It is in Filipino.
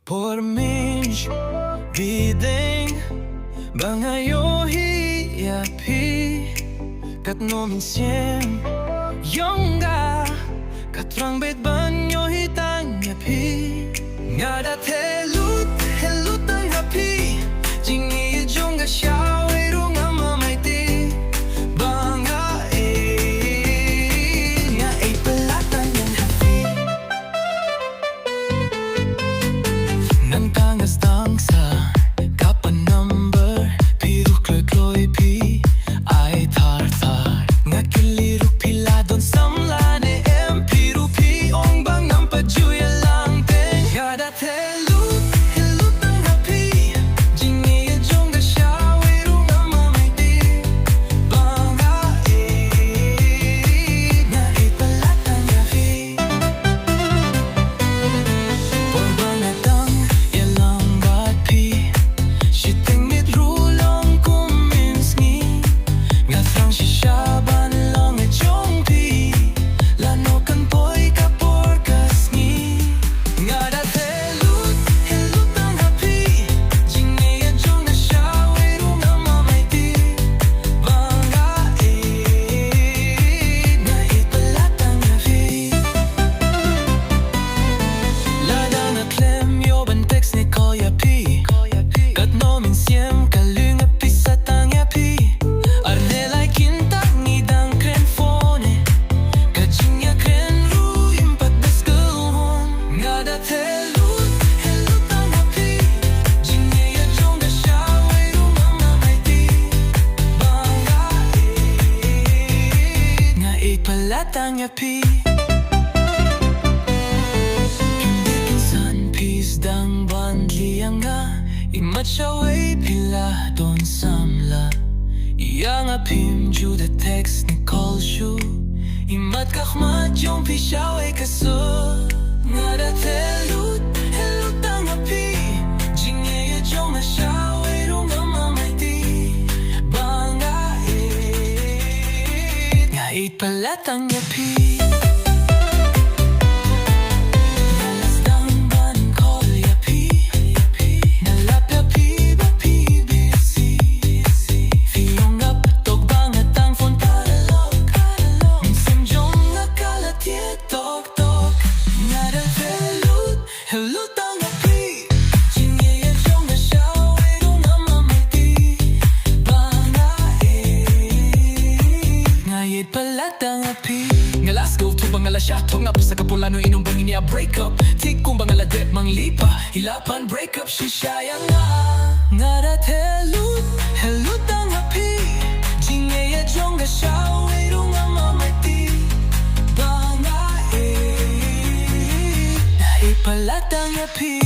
Por mim, bideng bangayo hiyapi kat nomin siem yongga katrang bet banyo hitang yapi nga Dah Thehlut helut ang hapi jingi yongga xiaoei rung amamay ti banga nga pelatan yang hapi nang tangas tangsa kapan number piru kloy kloy pi ay tar tar nga kiliruk pila don samlane em piru pi ong bang nam pajuya lang ten nga Dah Thehlut helut ang hapi jingi yong ga xiaoei rung amamay ti banga nga pelatan yapi por bangatang yalang bat pi shiteng mit rulong kuminsngi nga frang shishaban long e jong pi lano kan boy ka porkas ngi nga Dah Thehlut helut ang hapi jingi yong ga xiaoei rung amamay ti banga nga pelatan yapi lada na klem yo ban text ni call yapi kat nomin siem kalunga pisatang yapi arnelay kintak ngidang kren phone kajingya kren ru impat daskelhon nga Dah Thehlut helut ang hapi jingi yong ga xiaoei rung amamay ti banga nga pelatang yapi hindi kinsan pisdang bandliang nga imat xiaoei pila don samla iyang apim ju the text ni call shu imat kakmat yung pi xiaoei kaso nga Dah Thehlut helut ang hapi jingi yong ga xiaoei rung amamay ti banga nga pelatang yapi nalasdang ban call yapi nalap yapi bapi busy fiyong up tog bangatang phone catalog minsan jong nakala tok tok nga Dah Thehlut helut ang hapi jingi yong ga xiaoei rung amamay ti banga nga pelatang yapi nga last go to bangala siya tong up sa kapulano inong bangin niya break up tik kung bangala det manglipa hilapan break up siya nga Dah Thehlut helut ang hapi jingi yong ga xiaoei rung amamay ti banga nga pelatang yapi